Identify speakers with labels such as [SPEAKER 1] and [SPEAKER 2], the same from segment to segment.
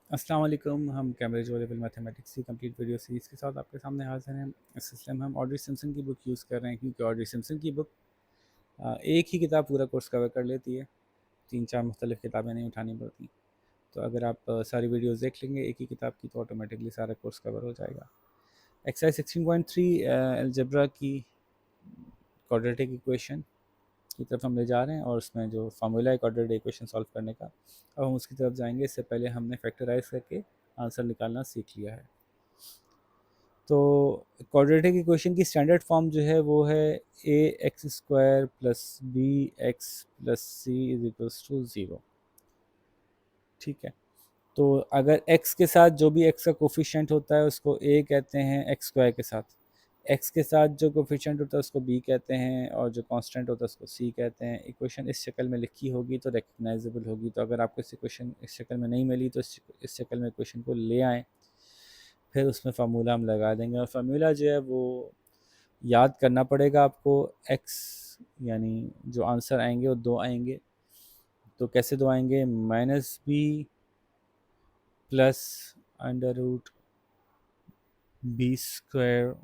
[SPEAKER 1] अस्सलाम वालेकुम। हम कैम्ब्रिज लेवल मैथमेटिक्स की कंप्लीट वीडियो सीरीज़ के साथ आपके सामने हाजिर हैं। इस सिलसिले में हम ऑड्री सिम्पसन की बुक यूज़ कर रहे हैं क्योंकि ऑड्री सिम्पसन की बुक एक ही किताब पूरा कोर्स कवर कर लेती है, 3-4 मुख्तलिफ किताबें नहीं उठानी पड़ती। तो अगर आप सारी वीडियोज़ देख लेंगे एक ही किताब की तो ऑटोमेटिकली सारा कोर्स कवर हो जाएगा। एक्सरसाइज 16.3 अलजेब्रा की क्वाड्रेटिक इक्वेशन की तरफ हम ले जा रहे हैं और उसमें जो फार्मूला है क्वाड्रेटिक इक्वेशन सॉल्व करने का, अब हम उसकी तरफ जाएंगे। इससे पहले हमने फैक्टराइज करके आंसर निकालना सीख लिया है। तो क्वाड्रेटिक इक्वेशन की स्टैंडर्ड फॉर्म जो है वो है a x square plus b x plus c is equals to zero. ठीक है, तो अगर x के साथ जो भी x का कोफिशिएंट होता है उसको a कहते हैं एक्स स्क्वायर के साथ, x के साथ जो कोफिशिएंट होता है उसको b कहते हैं और जो कांस्टेंट होता है उसको c कहते हैं। इक्वेशन इस शक्ल में लिखी होगी तो रिकग्नाइजेबल होगी। तो अगर आपको इस इक्वेशन इस शक्ल में नहीं मिली तो इस शक्ल में इक्वेशन को ले आएँ, फिर उसमें फार्मूला हम लगा देंगे और फार्मूला जो है वो याद करना पड़ेगा आपको। x यानी जो आंसर आएंगे वो दो आएंगे। तो कैसे दो आएंगे? Minus B plus under root B square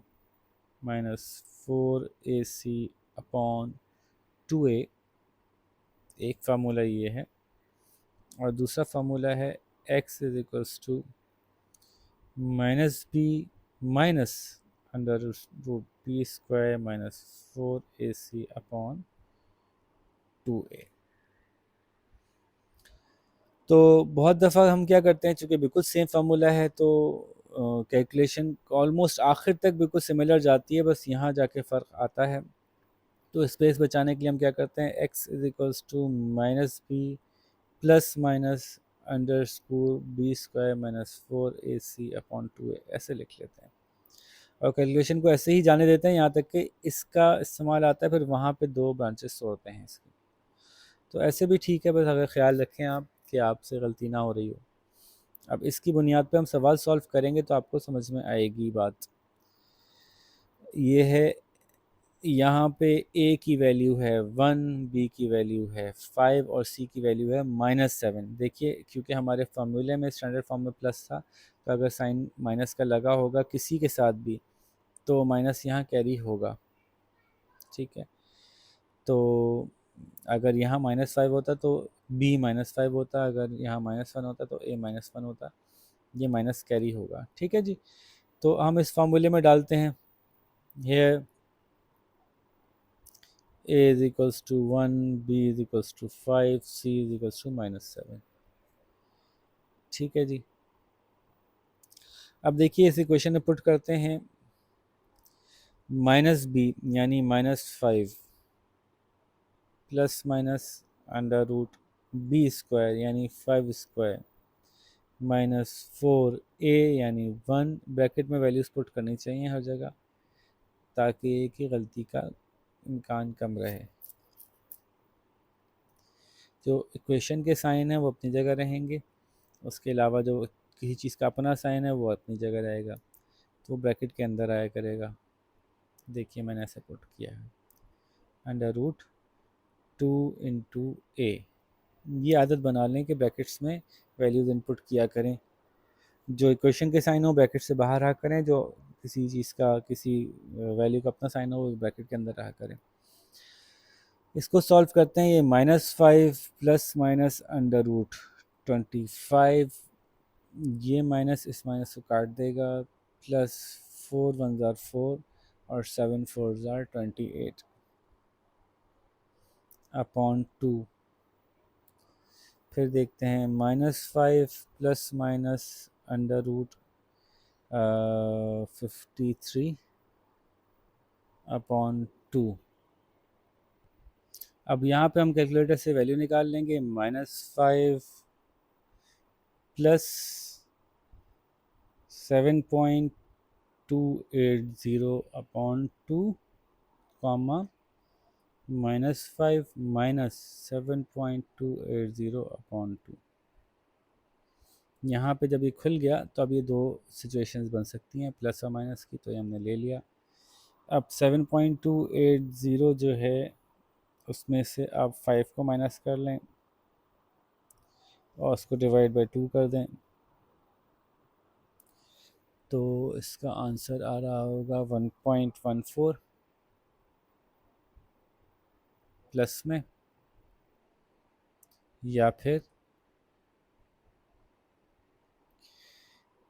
[SPEAKER 1] minus 4ac upon 2a, एक फार्मूला ये है। और दूसरा फार्मूला है x is equals to minus B minus under root B square minus 4ac upon 2a। तो बहुत दफ़ा हम क्या करते हैं, चूँकि बिल्कुल सेम फार्मूला है तो कैलकुलेशन ऑलमोस्ट आखिर तक बिल्कुल सिमिलर जाती है, बस यहाँ जाके फ़र्क आता है। तो स्पेस बचाने के लिए हम क्या करते हैं, x is equals to minus B plus minus under स्कोर B square minus 4ac upon 2a ऐसे लिख लेते हैं और कैलकुलेशन को ऐसे ही जाने देते हैं यहाँ तक कि इसका इस्तेमाल आता है, फिर वहाँ पे दो ब्रांचेस तोड़ते हैं इसकी। तो ऐसे भी ठीक है, बस अगर ख्याल रखें आप कि आपसे गलती ना हो रही हो। अब इसकी बुनियाद पे हम सवाल सॉल्व करेंगे तो आपको समझ में आएगी बात। ये है, यहाँ पे a की वैल्यू है 1, b की वैल्यू है 5 और c की वैल्यू है -7। देखिए क्योंकि हमारे फार्मूले में स्टैंडर्ड फॉर्म में प्लस था, तो अगर साइन माइनस का लगा होगा किसी के साथ भी तो माइनस यहाँ कैरी होगा। ठीक है, तो अगर यहाँ -5 होता तो b -5 होता, अगर यहाँ -1 होता तो a -1 होता, ये माइनस कैरी होगा। ठीक है जी, तो हम इस फार्मूले में डालते हैं। here a is equals to 1, b is equals to 5, c is equals to -7। ठीक है जी, अब देखिए इस इक्वेशन में पुट करते हैं माइनस बी यानी -5 plus minus under root B square यानी 5 स्क्वायर माइनस 4a यानी 1। ब्रैकेट में वैल्यूज़ पुट करनी चाहिए हर जगह ताकि एक ही गलती का इम्कान कम रहे। जो इक्वेशन के साइन है वो अपनी जगह रहेंगे, उसके अलावा जो किसी चीज़ का अपना साइन है वो अपनी जगह रहेगा, तो ब्रैकेट के अंदर आया करेगा। देखिए मैंने ऐसे पुट किया है अंडर रूट 2 इंटू ए। ये आदत बना लें कि ब्रैकेट्स में वैल्यूज़ इनपुट किया करें। जो इक्वेशन के साइन हो ब्रैकेट से बाहर रहा करें, जो किसी चीज़ का किसी वैल्यू का अपना साइन हो वो ब्रैकेट के अंदर रहा करें। इसको सॉल्व करते हैं। ये -5 प्लस माइनस अंडर रूट 25, ये माइनस इस माइनस को काट देगा, प्लस 4 1 ज़ार 4 और 7 4 ज़ार 28 अपॉन 2। फिर देखते हैं -5 plus minus under root 53 upon 2। अब यहाँ पे हम कैलकुलेटर से वैल्यू निकाल लेंगे। -5 plus 7.280 upon 2 comma -5 minus 7.280 upon 2। यहाँ पे जब ये खुल गया तो अब ये दो सिचुएशंस बन सकती हैं प्लस और माइनस की, तो ये हमने ले लिया। अब 7.280 जो है उसमें से आप 5 को माइनस कर लें और उसको डिवाइड बाई 2 कर दें, तो इसका आंसर आ रहा होगा 1.14 प्लस में, या फिर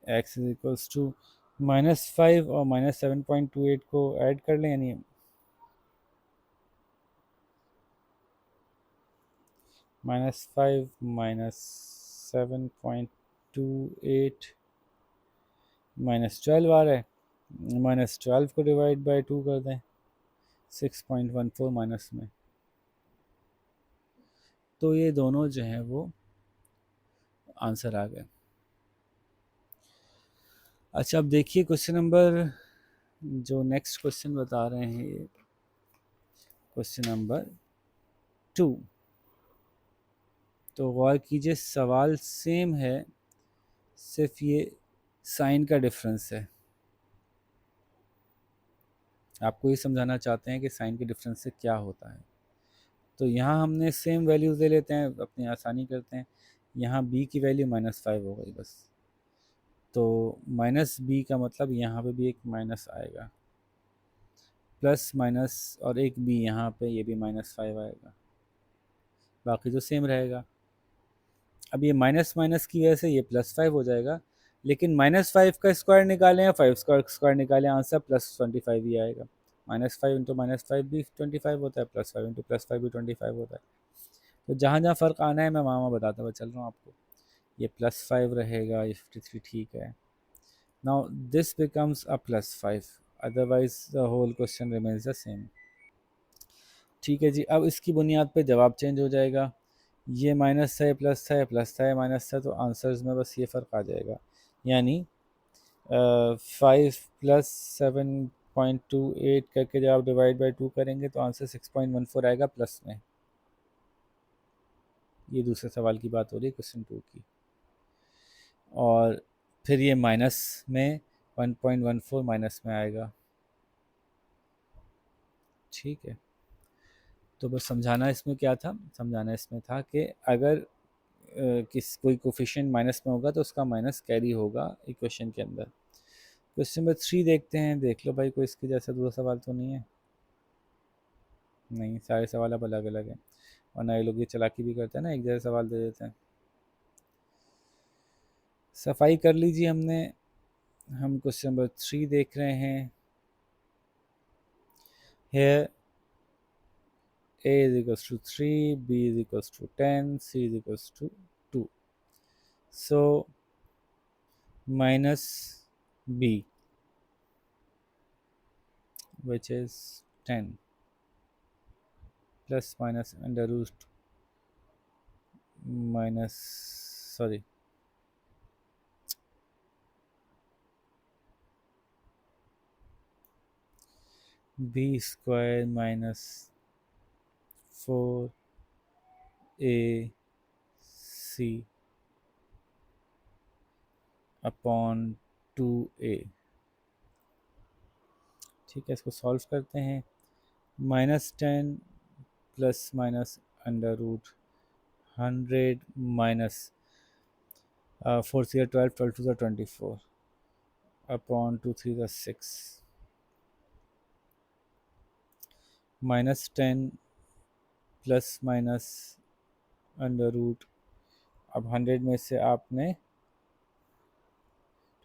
[SPEAKER 1] x इज इक्वल्स टू -5 और -7.28 को ऐड कर लें, यानी -5 -7.28 -12 आ रहा है, -12 को डिवाइड बाय 2 कर दें 6.14 माइनस में, तो ये दोनों जो हैं वो आंसर आ गए। अच्छा, अब देखिए क्वेश्चन नंबर, जो नेक्स्ट क्वेश्चन बता रहे हैं ये क्वेश्चन नंबर 2। तो गौर कीजिए, सवाल सेम है, सिर्फ ये साइन का डिफरेंस है। आपको ये समझाना चाहते हैं कि साइन के डिफरेंस से क्या होता है। तो यहाँ हमने सेम वैल्यूज़ ले लेते हैं, अपनी आसानी करते हैं। यहाँ b की वैल्यू -5 हो गई बस, तो माइनस बी का मतलब यहाँ पे भी एक माइनस आएगा, प्लस माइनस और एक b यहाँ पे, ये भी -5 आएगा, बाकी तो सेम रहेगा। अब ये माइनस माइनस की वजह से ये +5 हो जाएगा, लेकिन -5 का स्क्वायर निकालें या 5 का स्क्वायर निकालें, आंसर +25 ही आएगा। -5 इंटू -5 भी 25 होता है, +5 इंटू +5 भी 25 होता है। तो जहाँ जहाँ फ़र्क आना है मैं वहाँ वहाँ बताता हुआ चल रहा हूँ आपको। ये +5 रहेगा, ये 53 ठीक है। Now this becomes a +5, otherwise the whole question remains the same. ठीक है जी, अब इसकी बुनियाद पे जवाब चेंज हो जाएगा। ये माइनस है, प्लस है, प्लस है, माइनस है, तो आंसर्स में बस ये फ़र्क आ जाएगा। यानी 5 प्लस 7.28 करके जब आप डिवाइड बाई 2 करेंगे तो आंसर 6.14 आएगा प्लस में। ये दूसरे सवाल की बात हो रही है, क्वेश्चन 2 की। और फिर ये माइनस में 1.14 माइनस में आएगा। ठीक है, तो बस समझाना इसमें क्या था, समझाना इसमें था कि अगर किस कोई कोफिशिएंट माइनस में होगा तो उसका माइनस कैरी होगा इक्वेशन के अंदर। क्वेश्चन नंबर 3 देखते हैं, देख लो भाई, कोई इसके जैसा दूसरा सवाल तो नहीं है। नहीं, सारे सवाल अब अलग अलग हैं, वरना ये लोग ये चालाकी भी करते हैं ना, एक जैसा सवाल दे देते हैं। सफाई कर लीजिए हमने, हम क्वेश्चन नंबर 3 देख रहे हैं। Here a is equals to 3, b is equals to 10, c is equals to 2. So minus b, which is 10, plus minus under root minus, sorry, b square minus 4ac upon 2a। ठीक है, इसको solve करते हैं। -10 plus minus under root 100 minus 4 3 12, 12 2 24 upon 2 3 6, -10 plus minus under root, अब 100 में से आपने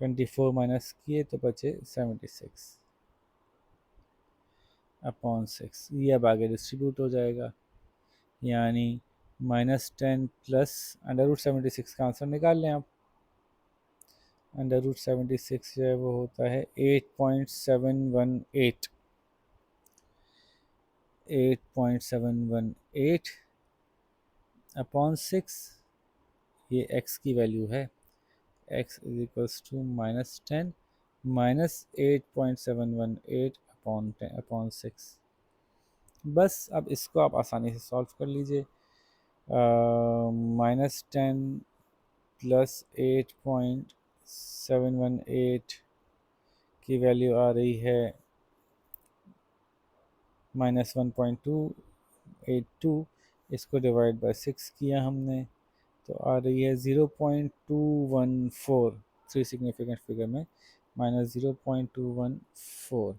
[SPEAKER 1] 24 minus किए तो बचे 76 अपॉन 6। ये अब आगे डिस्ट्रीब्यूट हो जाएगा, यानी -10 प्लस अंडर रूट 76 का आंसर निकाल लें आप। अंडर रूट 76 जो है वो होता है 8.718, 8.718 अपॉन 6, ये x की वैल्यू है, x is equals to -10 minus 8.718 upon 6। बस अब इसको आप आसानी से सॉल्व कर लीजिए। -10 प्लस 8.718 की वैल्यू आ रही है -1.282, इसको डिवाइड बाय 6 किया हमने तो आ रही है 0.214। थ्री सिग्निफिकेंट फिगर में माइनस 0.214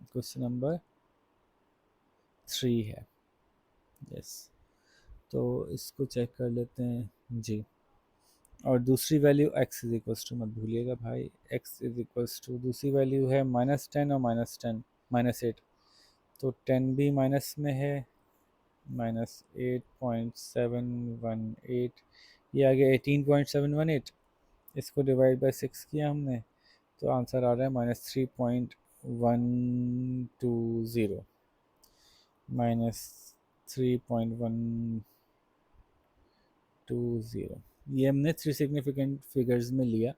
[SPEAKER 1] क्वेश्चन नंबर 3 है। यस, तो इसको चेक कर लेते हैं जी। और दूसरी value x is equals to, मत भूलिएगा भाई, x इज इक्वल्स टू दूसरी वैल्यू है -10 और -8, तो 10 भी माइनस में है, -8.718, ये आ गया 18.718, इसको डिवाइड बाय 6 किया हमने, तो आंसर आ रहा है -3.120, -3.120, ये हमने 3 सिग्निफिकेंट फिगर्स में लिया,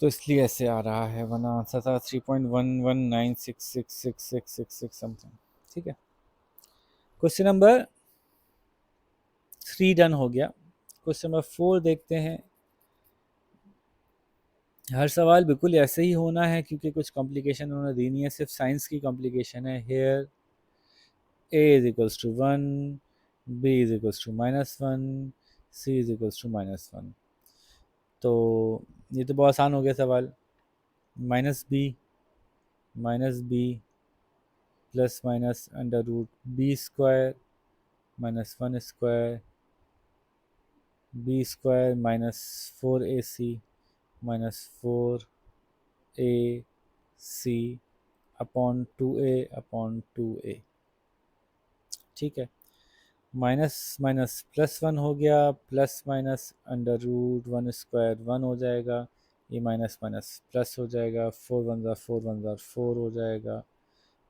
[SPEAKER 1] तो इसलिए ऐसे आ रहा है, वरना आंसर था 3.119666666 समथिंग। ठीक है, क्वेश्चन नंबर 3 डन हो गया। क्वेश्चन नंबर 4 देखते हैं। हर सवाल बिल्कुल ऐसे ही होना है क्योंकि कुछ कॉम्प्लिकेशन उन्होंने दी नहीं है, सिर्फ साइंस की कॉम्प्लिकेशन है। Here a is equals to 1, b is equals to -1, c is equals to -1। तो ये तो बहुत आसान हो गया सवाल। -b plus minus under root B square -1 square B square -4ac -4ac upon 2a upon 2a। ठीक है, माइनस माइनस प्लस 1 हो गया, plus minus under root 1 square 1 हो जाएगा, ये माइनस माइनस प्लस हो जाएगा, 4 हो जाएगा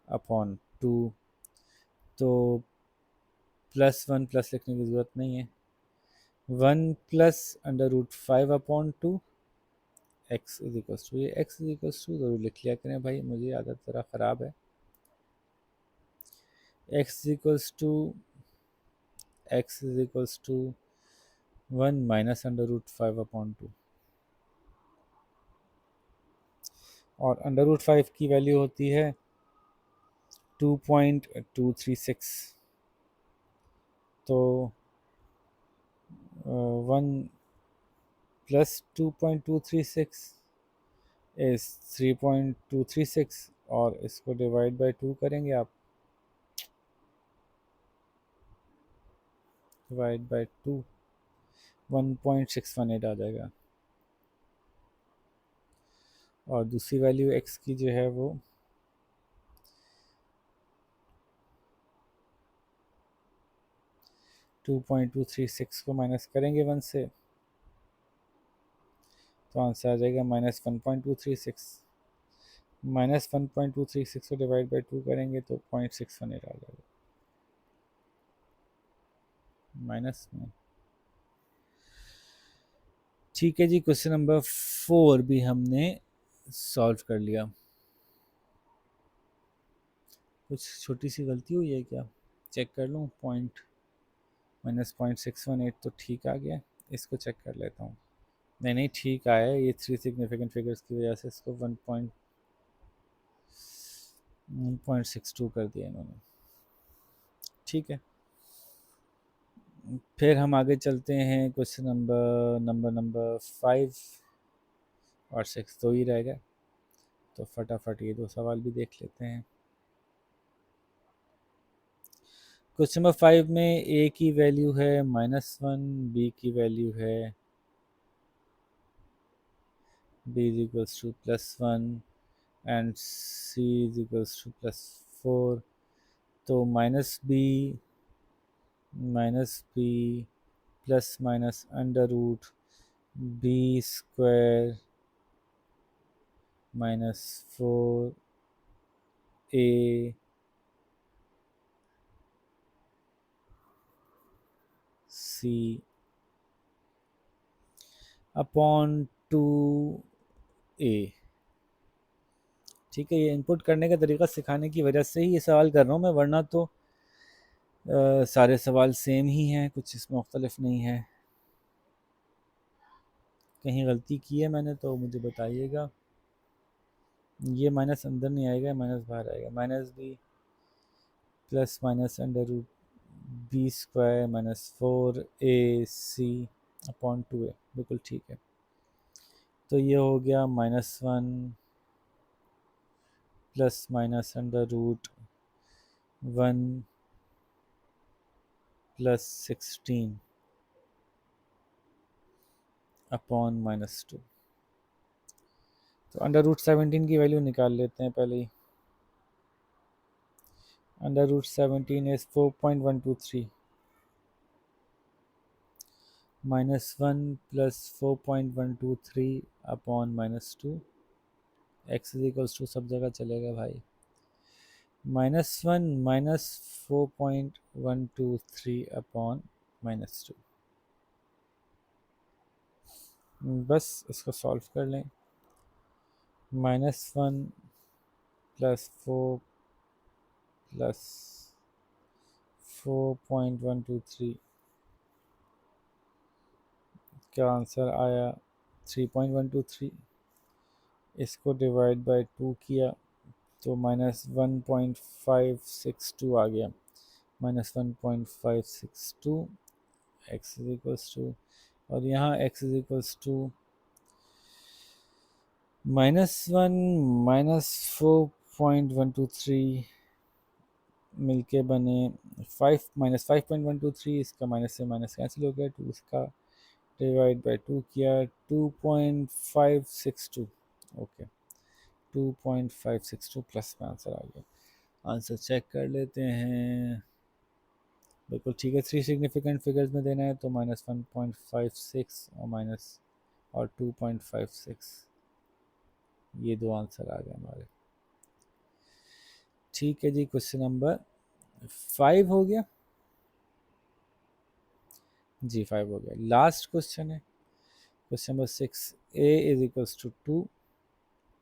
[SPEAKER 1] अपॉन 2। तो +1 प्लस लिखने की ज़रूरत नहीं है, 1 plus under root 5 upon 2 x is equals to, ये x इज इक्वल्स टू ज़रूर लिख लिया करें भाई, मुझे आदत ज़रा ख़राब है। x is equals to 1 minus under root 5 upon 2, और अंडर रूट 5 की वैल्यू होती है 2.236, तो 1 प्लस 2.236 इज 3.236, और इसको डिवाइड बाय 2 करेंगे आप, डिवाइड बाय 2 1.618 आ जाएगा, और दूसरी वैल्यू x की जो है वो 2.236 को माइनस करेंगे 1 से, तो आंसर आ जाएगा -1.236, -1.236 को डिवाइड बाई 2 करेंगे तो 0.618 आ जाएगा माइनस में। ठीक है जी, क्वेश्चन नंबर 4 भी हमने सॉल्व कर लिया। कुछ छोटी सी गलती हुई है क्या, चेक कर लूँ? -0.618 तो ठीक आ गया, इसको चेक कर लेता हूँ। नहीं नहीं, ठीक आया है, ये 3 सिग्निफिकेंट फिगर्स की वजह से इसको 1.62 कर दिया इन्होंने। ठीक है, फिर हम आगे चलते हैं। क्वेश्चन नंबर 5 और 6 तो ही रह गए, तो फटाफट ये 2 सवाल भी देख लेते हैं। क्वेश्चन नंबर 5 में a की वैल्यू है -1, b की वैल्यू है b is equals to +1 and c is equals to +4। तो -b plus minus under root b square -4a c upon 2a। ठीक है, ये इनपुट करने का तरीका सिखाने की वजह से ही ये सवाल कर रहा हूँ मैं, वरना तो सारे सवाल सेम ही हैं, कुछ इसमें मुख्तलिफ नहीं है। कहीं गलती की है मैंने तो मुझे बताइएगा। ये माइनस अंदर नहीं आएगा, माइनस बाहर आएगा, -b plus minus under root b square -4ac upon 2a, बिल्कुल ठीक है। तो ये हो गया -1 plus minus under root 1 plus 16 upon -2। तो अंडर रूट 17 की वैल्यू निकाल लेते हैं पहले ही। Under root 17 is 4.123 -1 plus 4.123 upon -2। X is equals to सब जगह चलेगा भाई, -1 माइनस 4.123 अपॉन -2। बस इसको सॉल्व कर लें। -1 प्लस 4 प्लस 4.123 का आंसर आया 3.123। इसको डिवाइड बाय 2 किया तो -1.562 आ गया। -1.562 एक्स इज इक्वल्स टू, और यहाँ एक्स इज इक्वल्स टू -1 -4.123 मिलके बने 5 -5.123। इसका माइनस से माइनस कैंसिल हो गया, 2 इसका डिवाइड बाय 2 किया 2.562। ओके 2.562 प्लस में आंसर आ गया। आंसर चेक कर लेते हैं। बिल्कुल ठीक है, 3 सिग्निफिकेंट फिगर्स में देना है तो -1.56 और माइनस और 2.56, ये दो आंसर आ गए हमारे। ठीक है जी, क्वेश्चन नंबर 5 हो गया जी, 5 हो गया। लास्ट क्वेश्चन है question number 6। A is equals to 2,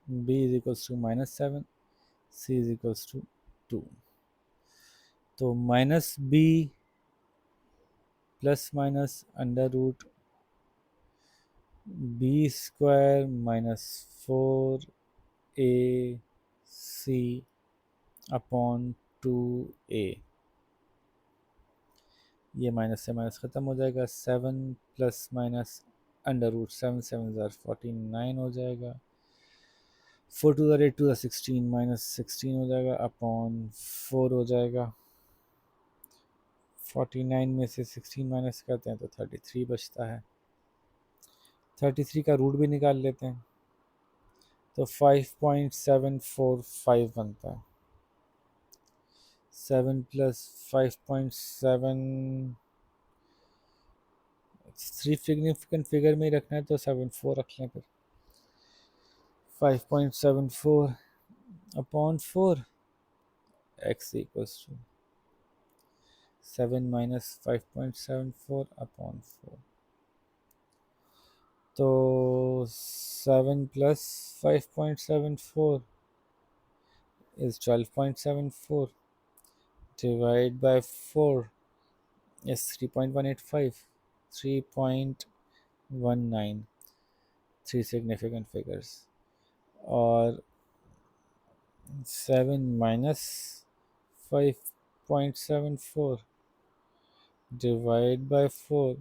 [SPEAKER 1] B is equals to -7, C is equals to 2। तो -b plus minus under root B square -4ac upon 2a। ये माइनस से माइनस ख़त्म हो जाएगा। 7 प्लस माइनस अंडर रूट 7 7 ज़ार 49 हो जाएगा। 4 2 ज़ार 8 2 ज़ार 16 -16 हो जाएगा अपॉन 4 हो जाएगा। 49 में से 16 माइनस करते हैं तो 33 बचता है। 33 का रूट भी निकाल लेते हैं तो 5.745 बनता है। 7 प्लस 5.7, 3 सिग्निफिकेंट फिगर में ही रखना है तो 74 रख लें फिर। 5.74 upon 4 X equals to 7 minus 5.74 upon 4। तो 7 plus 5.74 is 12.74 divided by 4 is 3.185, 3.19, 3 significant figures। और 7 minus 5.74 divided by 4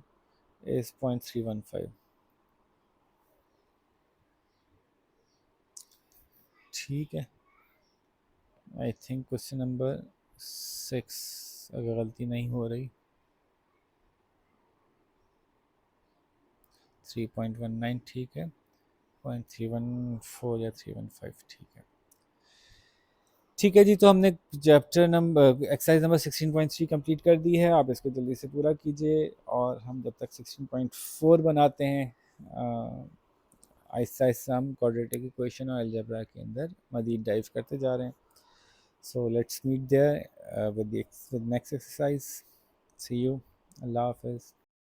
[SPEAKER 1] is 0.315। ठीक है, आई थिंक क्वेश्चन नंबर 6 अगर गलती नहीं हो रही 3.19 ठीक है, 0.314 या 315 ठीक है। ठीक है जी, तो हमने chapter number exercise number 16.3 complete कर दी है। आप इसको जल्दी से पूरा कीजिए और हम जब तक 16.4 बनाते हैं आहिस्ता आहिस्ता हम क्वाड्रेटिक इक्वेशन और अलजेब्रा के अंदर मज़ीद डाइव करते जा रहे हैं। So let's meet there with next exercise. See you, अल्लाह हाफिज़।